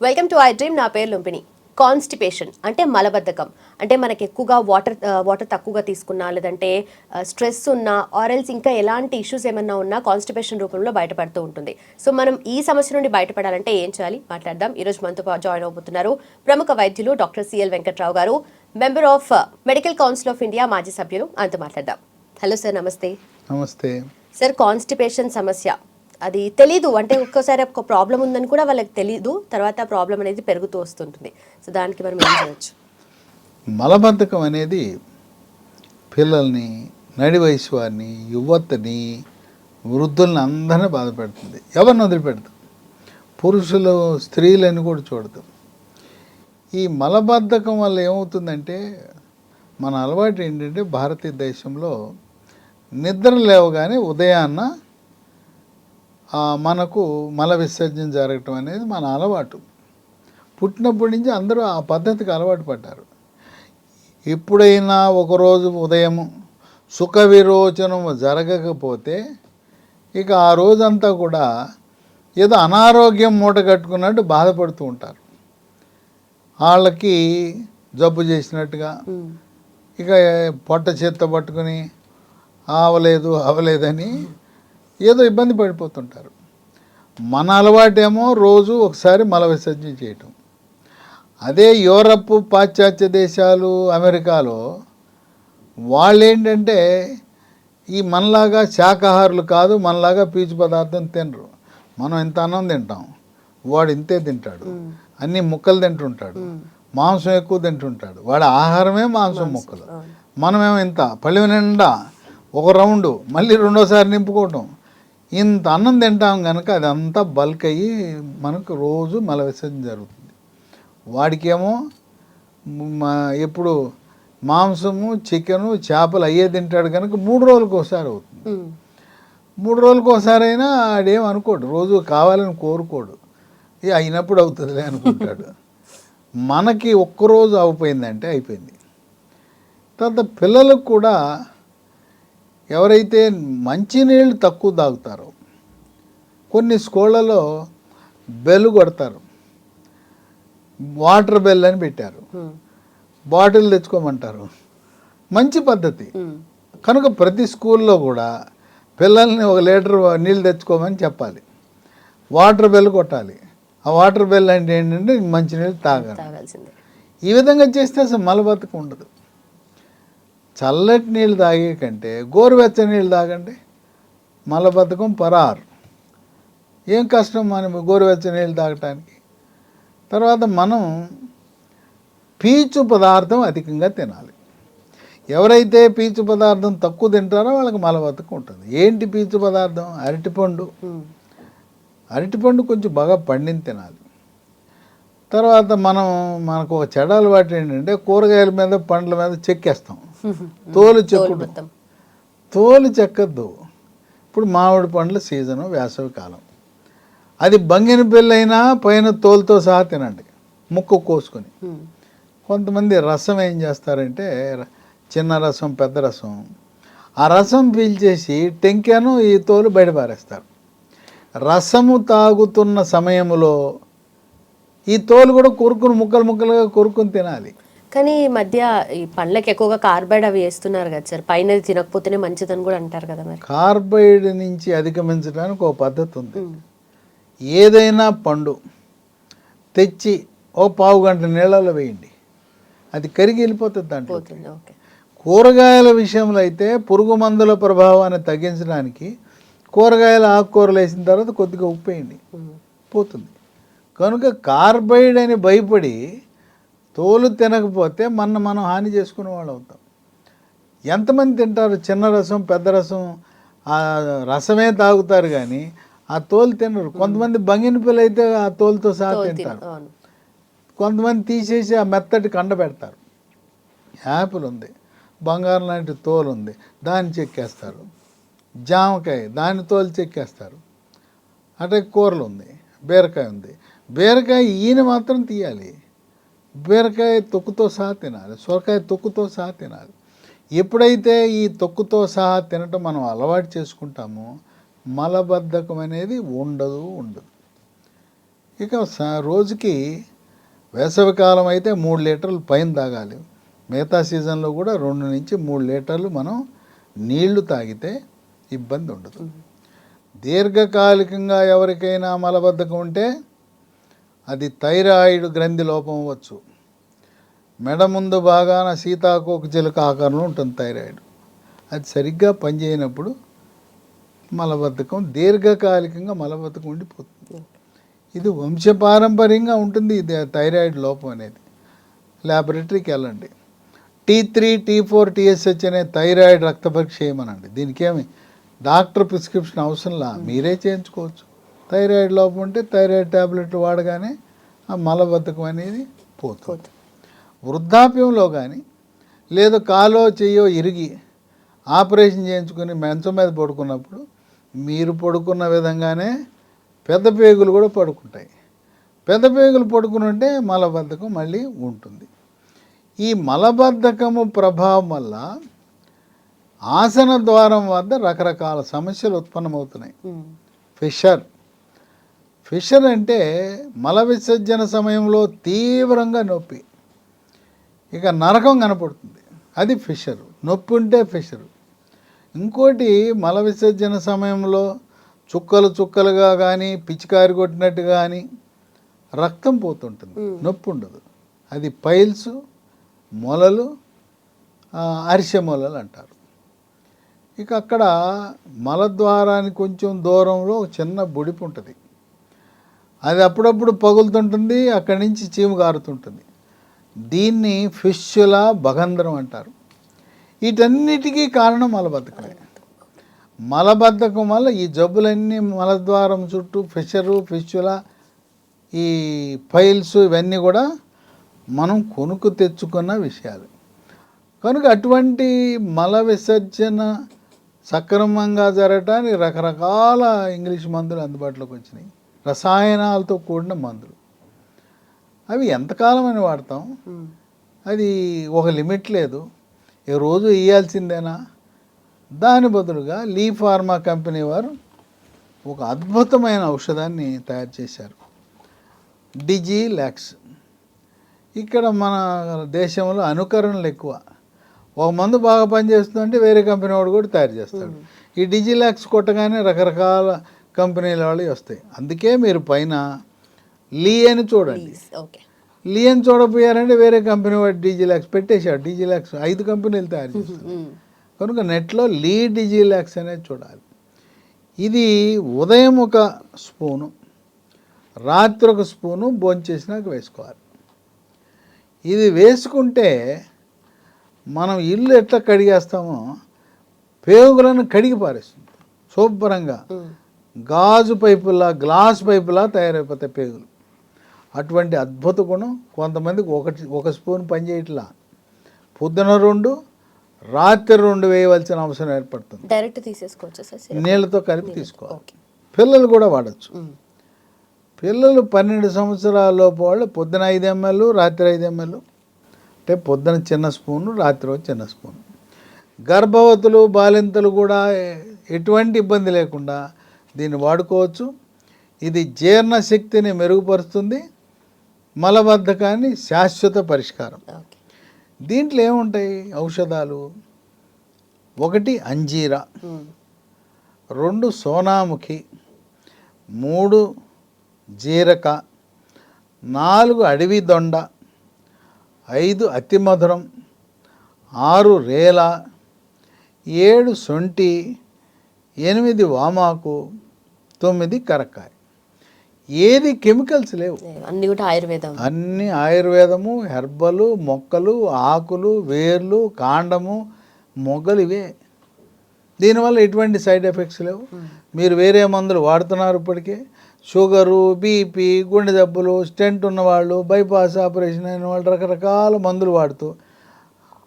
Welcome to I dream. నా పేరు లుంపిని. Constipation అంటే మలబద్ధకం. అంటే మనకి ఎక్కువగా వాటర్ తక్కువగా తీసుకున్నా, లేదంటే స్ట్రెస్ ఉన్నా, ఆరెల్స్ ఇంకా ఎలాంటి ఇష్యూస్ ఏమన్నా ఉన్నా కాన్స్టిపేషన్ రూపంలో బయటపడుతూ ఉంటుంది. సో మనం ఈ సమస్య నుండి బయటపడాలంటే ఏం చేయాలి మాట్లాడదాం. ఈరోజు మనతో జాయిన్ అవబోతున్నారు ప్రముఖ వైద్యులు డాక్టర్ సిఎల్ వెంకట్రావు గారు, member of medical council of India, మాజీ సభ్యులు. ఆయనతో మాట్లాడదాం. హలో సార్, నమస్తే. నమస్తే సార్, కాన్స్టిపేషన్ సమస్య అది తెలీదు, అంటే ఒక్కోసారి ఒక ప్రాబ్లం ఉందని కూడా వాళ్ళకి తెలీదు, తర్వాత ప్రాబ్లం అనేది పెరుగుతూ వస్తుంటుంది. సో దానికి మనం ఏం చేయవచ్చు? మలబద్ధకం అనేది పిల్లల్ని, నడి వయసు వారిని, యువతని, వృద్ధుల్ని అందరినీ బాధపెడుతుంది. ఎవరిని వదిలిపెడతాం? పురుషులు, స్త్రీలని కూడా చూడదు. ఈ మలబద్ధకం వల్ల ఏమవుతుందంటే, మన అలవాటు ఏంటంటే భారతదేశంలో నిద్ర లేవగానే ఉదయాన్న మనకు మల విసర్జన జరగటం అనేది మన అలవాటు. పుట్టినప్పటి నుంచి అందరూ ఆ పద్ధతికి అలవాటు పడ్డారు. ఎప్పుడైనా ఒకరోజు ఉదయం సుఖ విరోచనం జరగకపోతే ఇక ఆ రోజంతా కూడా ఏదో అనారోగ్యం మూట కట్టుకున్నట్టు బాధపడుతూ ఉంటారు. వాళ్ళకి జబ్బు చేసినట్టుగా, ఇక పొట్ట చేత్తో పట్టుకుని అవలేదని ఏదో ఇబ్బంది పడిపోతుంటారు. మన అలవాటేమో రోజు ఒకసారి మల విసర్జన చేయటం. అదే యూరప్, పాశ్చాత్య దేశాలు, అమెరికాలో వాళ్ళు ఏంటంటే ఈ మనలాగా శాకాహారులు కాదు, మనలాగా పీచు పదార్థం తినరు. మనం ఇంత అన్నం తింటాం, వాడు ఇంతే తింటాడు, అన్ని ముక్కలు తింటుంటాడు, మాంసం ఎక్కువ తింటుంటాడు. వాడి ఆహారమే మాంసం ముక్కలు. మనమేమో ఇంత పళ్ళి నిండా ఒక రౌండు, మళ్ళీ రెండోసారి నింపుకోవటం. ఇంత అన్నం తింటాం కనుక అదంతా బల్క్ అయ్యి మనకు రోజు మల విసర్జన జరుగుతుంది. వాడికేమో ఎప్పుడు మాంసము, చికెను, చేపలు అయ్యే తింటాడు కనుక 3 రోజులకు ఒకసారి అవుతుంది. 3 రోజులకు ఒకసారి అయినా ఆడేం అనుకోడు, రోజు కావాలని కోరుకోడు. అయినప్పుడు అవుతుందిలే అనుకుంటాడు. మనకి ఒక్కరోజు అయిపోయిందంటే అయిపోయింది. తర్వాత పిల్లలకు కూడా ఎవరైతే మంచినీళ్ళు తక్కువ తాగుతారో, కొన్ని స్కూళ్ళలో బెల్ కొడతారు, వాటర్ బెల్ అని పెట్టారు, బాటిల్ తెచ్చుకోమంటారు. మంచి పద్ధతి కనుక ప్రతి స్కూల్లో కూడా పిల్లల్ని 1 లీటర్ నీళ్ళు తెచ్చుకోమని చెప్పాలి, వాటర్ బెల్ కొట్టాలి. ఆ వాటర్ బెల్ అంటే ఏంటంటే మంచినీళ్ళు తాగాల్సిందే. ఈ విధంగా చేస్తే అసలు మలబద్ధకం ఉండదు. చల్లటి నీళ్ళు తాగే కంటే గోరువెచ్చని నీళ్ళు తాగండి, మలబద్ధకం పరారు. ఏం కష్టం మనం గోరువెచ్చని నీళ్ళు తాగటానికి. తర్వాత మనం పీచు పదార్థం అధికంగా తినాలి. ఎవరైతే పీచు పదార్థం తక్కువ తింటారో వాళ్ళకి మలబద్ధకం ఉంటుంది. ఏంటి పీచు పదార్థం? అరటిపండు. అరటిపండు కొంచెం బాగా పండింది తినాలి. తర్వాత మనకు ఒక చెడ అలవాటు ఏంటంటే కూరగాయల మీద, పండ్ల మీద చెక్కేస్తాం, తోలు చెక్కద్దు. ఇప్పుడు మామిడి పండ్ల సీజను, వేసవి కాలం. అది బంగిన పిల్లైనా పైన తోలుతో సహా తినండి, ముక్కు కోసుకొని. కొంతమంది రసం ఏం చేస్తారంటే, చిన్న రసం, పెద్ద రసం, ఆ రసం పీల్చేసి టెంకాను ఈ తోలు బయట పారేస్తారు. రసము తాగుతున్న సమయంలో ఈ తోలు కూడా కొరుకుని ముక్కలుగా కొరుకుని తినాలి. కానీ ఈ మధ్య ఈ పండ్లకి ఎక్కువగా కార్బైడ్ అవి వేస్తున్నారు కదా సార్, పైన తినకపోతేనే మంచిదని కూడా అంటారు కదా. మరి కార్బైడ్ నుంచి అధిగమించడానికి ఒక పద్ధతి ఉంది. ఏదైనా పండు తెచ్చి 1 పావు గంట నీళ్ళలో వేయండి, అది కరిగి వెళ్ళిపోతుంది దాంట్లో. కూరగాయల విషయంలో అయితే పురుగు మందుల ప్రభావాన్ని తగ్గించడానికి కూరగాయలు, ఆకుకూరలు వేసిన తర్వాత కొద్దిగా ఉప్పు వేయండి, పోతుంది. కనుక కార్బైడ్ అని భయపడి తోలు తినకపోతే మనం హాని చేసుకునే వాళ్ళు అవుతాం. ఎంతమంది తింటారు చిన్న రసం, పెద్ద రసం, ఆ రసమే తాగుతారు కానీ ఆ తోలు తినరు. కొంతమంది బంగిన పిల్ల అయితే ఆ తోలుతో సహా తింటారు. కొంతమంది తీసేసి ఆ మెత్తటి కండ పెడతారు. యాపిల్ ఉంది, బంగారం లాంటి తోలు ఉంది, దాన్ని చెక్కేస్తారు. జామకాయ, దాని తోలు చెక్కేస్తారు. అటే కూరలు ఉంది, బీరకాయ ఉంది, బీరకాయ ఈయన మాత్రం తీయాలి. బీరకాయ తొక్కుతో సహా తినాలి, సొరకాయ తొక్కుతో సహా తినాలి. ఎప్పుడైతే ఈ తొక్కుతో సహా తినటం మనం అలవాటు చేసుకుంటామో మలబద్ధకం అనేది ఉండదు. ఇక రోజుకి వేసవికాలం అయితే 3 లీటర్లు పైన తాగాలి. మిగతా సీజన్లో కూడా 2 నుంచి 3 లీటర్లు మనం నీళ్లు తాగితే ఇబ్బంది ఉండదు. దీర్ఘకాలికంగా ఎవరికైనా మలబద్ధకం ఉంటే అది థైరాయిడ్ గ్రంథి లోపం అవ్వచ్చు. మెడ ముందు భాగాన సీతాకోక చిలుక ఆకారంలో ఉంటుంది థైరాయిడ్. అది సరిగ్గా పనిచేయనప్పుడు మలబద్ధకం, దీర్ఘకాలికంగా మలబద్ధకం ఉండిపోతుంది. ఇది వంశపారంపర్యంగా ఉంటుంది. ఇది థైరాయిడ్ లోపం అనేది. ల్యాబొరేటరీకి వెళ్ళండి. T3, T4, TSH అనే థైరాయిడ్ రక్త పరీక్ష చేయమనండి. దీనికి ఏమి డాక్టర్ ప్రిస్క్రిప్షన్ అవసరంలా, మీరే చేయించుకోవచ్చు. థైరాయిడ్ లోపం ఉంటే థైరాయిడ్ ట్యాబ్లెట్లు వాడగానే ఆ మలబద్ధకం అనేది పోతుంది. వృద్ధాప్యంలో కానీ లేదా కాలో చెయ్యో ఇరిగి ఆపరేషన్ చేయించుకుని మంచం మీద పడుకున్నప్పుడు మీరు పడుకున్న విధంగానే పెద్ద పేగులు కూడా పడుకుంటాయి. పెద్ద పేగులు పడుకుని ఉంటే మలబద్ధకం మళ్ళీ ఉంటుంది. ఈ మలబద్ధకము ప్రభావం వల్ల ఆసన ద్వారం వద్ద రకరకాల సమస్యలు ఉత్పన్నమవుతున్నాయి. ఫిషర్ అంటే మల విసర్జన సమయంలో తీవ్రంగా నొప్పి, ఇక నరకం కనపడుతుంది. అది ఫిషర్. నొప్పి ఉంటే ఫిషరు. ఇంకోటి మల విసర్జన సమయంలో చుక్కలు చుక్కలుగా కానీ పిచికారి కొట్టినట్టు కానీ రక్తం పోతుంటుంది, నొప్పి ఉండదు. అది పైల్స్, మొలలు, అరిసె మొలలు అంటారు. ఇక అక్కడ మలద్వారానికి కొంచెం దూరంలో చిన్న బుడిపు ఉంటుంది. అది అప్పుడప్పుడు పగులుతుంటుంది, అక్కడి నుంచి చీము కారుతుంటుంది. దీన్ని ఫిష్యులా భగంధరం అంటారు. వీటన్నిటికీ కారణం మలబద్ధకమే. మలబద్ధకం వల్ల ఈ జబ్బులన్నీ మలద్వారం చుట్టూ ఫిష్యులా, ఈ పైల్స్ ఇవన్నీ కూడా మనం కొనుక్కు తెచ్చుకున్న విషయాలు. కనుక అటువంటి మల విసర్జన సక్రమంగా జరగటానికి రకరకాల ఇంగ్లీష్ మందులు అందుబాటులోకి వచ్చినాయి. రసాయనాలతో కూడిన మందులు. అవి ఎంతకాలం అని వాడతాం, అది ఒక లిమిట్ లేదు. ఈ రోజు ఇవ్వాల్సిందేనా? దాని బదులుగా లీ ఫార్మా కంపెనీ వారు ఒక అద్భుతమైన ఔషధాన్ని తయారు చేశారు, డిజిలాక్స్. ఇక్కడ మన దేశంలో అనుకరణలు ఎక్కువ. ఒక మందు బాగా పనిచేస్తుందంటే వేరే కంపెనీ వాడు కూడా తయారు చేస్తాడు. ఈ డిజిలాక్స్ కొట్టగానే రకరకాల కంపెనీల వాళ్ళు వస్తాయి. అందుకే మీరు పైన లీ అని చూడండి. లీ అని చూడపోయారంటే వేరే కంపెనీ వాడు డిజిలాక్స్ పెట్టేశాడు. డిజిలాక్స్ 5 కంపెనీలు తయారు చేస్తారు. కనుక నెట్లో లీ డిజిలాక్స్ అనేది చూడాలి. ఇది ఉదయం ఒక స్పూను, రాత్రి ఒక స్పూను భోంచేసినాక వేసుకోవాలి. ఇది వేసుకుంటే మనం ఇల్లు ఎట్లా కడిగేస్తామో పేగులను కడిగి పారేస్తుంది శుభ్రంగా. గాజు పైపులా, గ్లాస్ పైపులా తయారైపోతాయి పేగులు. అటువంటి అద్భుత గుణం. కొంతమందికి ఒక స్పూన్ పనిచేయట్లా, పొద్దున 2, రాత్రి 2 వేయవలసిన అవసరం ఏర్పడుతుంది. డైరెక్ట్ తీసేసుకోవచ్చు సార్, నీళ్ళతో కలిపి తీసుకోవాలి. పిల్లలు కూడా వాడచ్చు. పిల్లలు 12 సంవత్సరాల లోపు వాళ్ళు పొద్దున 5 ml, రాత్రి 5 ml. అంటే పొద్దున చిన్న స్పూను, రాత్రి చిన్న స్పూను. గర్భవతులు, బాలింతలు కూడా ఎటువంటి ఇబ్బంది లేకుండా దీన్ని వాడుకోవచ్చు. ఇది జీర్ణశక్తిని మెరుగుపరుస్తుంది, మలబద్ధకాన్ని శాశ్వత పరిష్కారం. దీంట్లో ఏముంటాయి ఔషధాలు? 1 అంజీరా, 2 సోనాముఖి, 3 జీరక, 4 అడవి దొండ, 5 అతిమధురం, 6 రేల, 7 శొంఠి, 8 వామాకు, 9 కరక్కాయ. ఏది కెమికల్స్ లేవు, అన్ని కూడా ఆయుర్వేదం. అన్ని ఆయుర్వేదము, హెర్బలు, మొక్కలు, ఆకులు, వేర్లు, కాండము, మొగ్గలు ఇవే. దీనివల్ల ఎటువంటి సైడ్ ఎఫెక్ట్స్ లేవు. మీరు వేరే మందులు వాడుతున్నారు ఇప్పటికే. షుగరు, బీపీ, గుండె జబ్బులు, స్టెంట్ ఉన్నవాళ్ళు, బైపాస్ ఆపరేషన్ అయిన వాళ్ళు రకరకాల మందులు వాడుతూ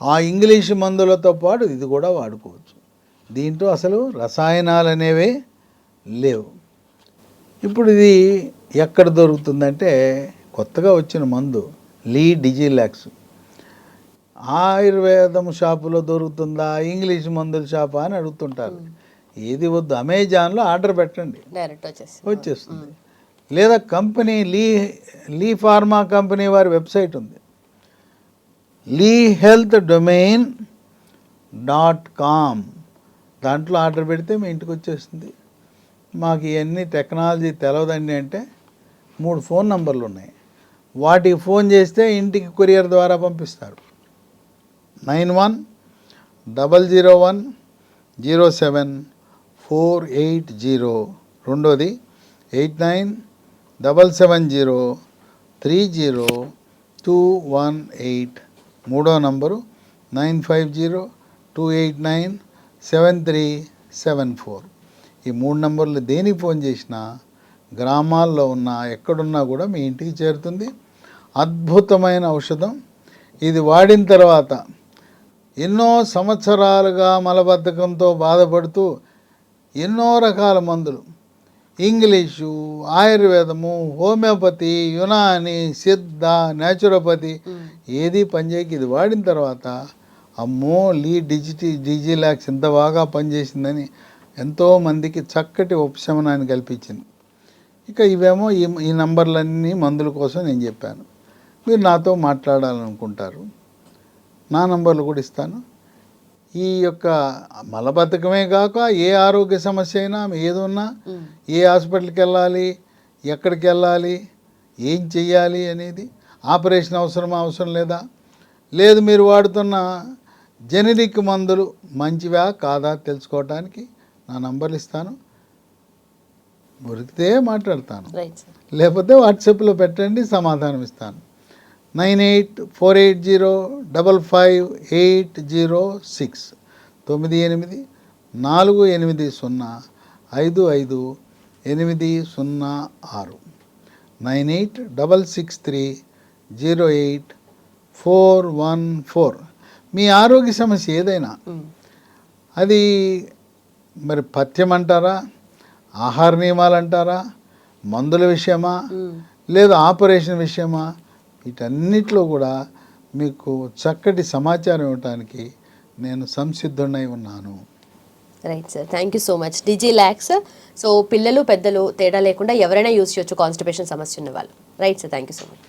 ఆ ఇంగ్లీష్ మందులతో పాటు ఇది కూడా వాడుకోవచ్చు. దీంట్లో అసలు రసాయనాలు అనేవే లేవు. ఇప్పుడు ఇది ఎక్కడ దొరుకుతుందంటే కొత్తగా వచ్చిన మందు లీ డిజిలాక్స్. ఆయుర్వేదం షాపులో దొరుకుతుందా, ఇంగ్లీష్ మందుల షాపా అని అడుగుతుంటారు. ఏది వద్దు, అమెజాన్లో ఆర్డర్ పెట్టండి, డైరెక్ట్ వచ్చేస్తుంది. లేదా కంపెనీ లీ ఫార్మా కంపెనీ వారి వెబ్సైట్ ఉంది, lehealthdomain.com. దాంట్లో ఆర్డర్ పెడితే మీ ఇంటికి వచ్చేస్తుంది. మాకు ఇవన్నీ టెక్నాలజీ తెలవదండి అంటే 3 ఫోన్ నంబర్లు ఉన్నాయి, వాటికి ఫోన్ చేస్తే ఇంటికి కొరియర్ ద్వారా పంపిస్తారు. 9100107480, రెండోది 8977030218, మూడో నంబరు 9502897374. ఈ 3 నంబర్లు దేనికి ఫోన్ చేసినా గ్రామాల్లో ఉన్నా ఎక్కడున్నా కూడా మీ ఇంటికి చేరుతుంది. అద్భుతమైన ఔషధం ఇది. వాడిన తర్వాత ఎన్నో సంవత్సరాలుగా మలబద్ధకంతో బాధపడుతూ ఎన్నో రకాల మందులు, ఇంగ్లీషు, ఆయుర్వేదము, హోమియోపతి, యునాని, సిద్ధ, న్యాచురోపతి ఏది పనిచేయక ఇది వాడిన తర్వాత అమ్మో డిజిలాక్స్ ఇంత బాగా పనిచేసిందని ఎంతోమందికి చక్కటి ఉపశమనాన్ని కల్పించింది. ఇక ఇవేమో ఈ నంబర్లన్నీ మందుల కోసం నేను చెప్పాను. మీరు నాతో మాట్లాడాలనుకుంటారు, నా నంబర్లు కూడా ఇస్తాను. ఈ యొక్క మలబద్ధకమే కాక ఏ ఆరోగ్య సమస్య అయినా ఏదున్నా, ఏ హాస్పిటల్కి వెళ్ళాలి, ఎక్కడికి వెళ్ళాలి, ఏం చెయ్యాలి అనేది, ఆపరేషన్ అవసరం లేదా, లేదు మీరు వాడుతున్న జెనరిక్ మందులు మంచివా కాదా తెలుసుకోవడానికి నా నంబర్లు ఇస్తాను. దొరికితే మాట్లాడతాను, లేకపోతే వాట్సాప్లో పెట్టండి, సమాధానం ఇస్తాను. 9848055806 9848055806 9866308414. మీ ఆరోగ్య సమస్య ఏదైనా, అది మరి పథ్యం అంటారా, ఆహార నియమాలు అంటారా, మందుల విషయమా, లేదా ఆపరేషన్ విషయమా, వీటన్నిటిలో కూడా మీకు చక్కటి సమాచారం ఇవ్వడానికి నేను సంసిద్ధుడై ఉన్నాను. Right sir, thank you so much. డిజిలాక్స్ సో పిల్లలు పెద్దలు తేడా లేకుండా ఎవరైనా యూజ్ చేయొచ్చు, కాన్స్టిపేషన్ సమస్య ఉన్న వాళ్ళు. Right sir, thank you so much.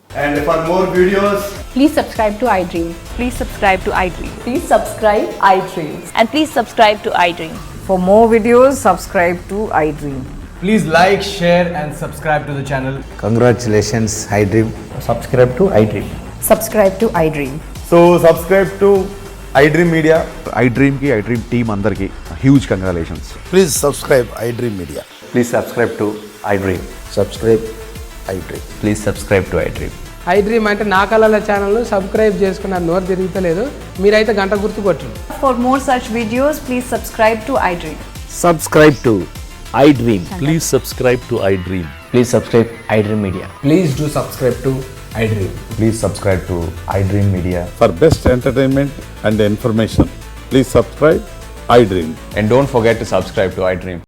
And for more videos, Please subscribe to iDream. Please subscribe to iDream. Please subscribe iDream. And please subscribe to iDream. For more videos, subscribe to iDream. please like, share and subscribe to the channel. Congratulations, iDream. Subscribe to iDream. Subscribe to iDream. So subscribe to iDream Media. iDream team andarki huge congratulations. Please subscribe iDream Media. Please subscribe to iDream. Subscribe iDream. Please subscribe to iDream. iDream అంటే నా కళల ఛానల్ను subscribe చేసుకున్న నోరు తిరుగుతలేదు, మీరైతే గంట గుర్తు కొట్టండి. For more such videos, please subscribe to iDream. Subscribe to iDream. Please subscribe to iDream. Please subscribe iDream Media. Please do subscribe to iDream. Please subscribe to iDream Media. For best entertainment and information, please subscribe iDream. And don't forget to subscribe to iDream.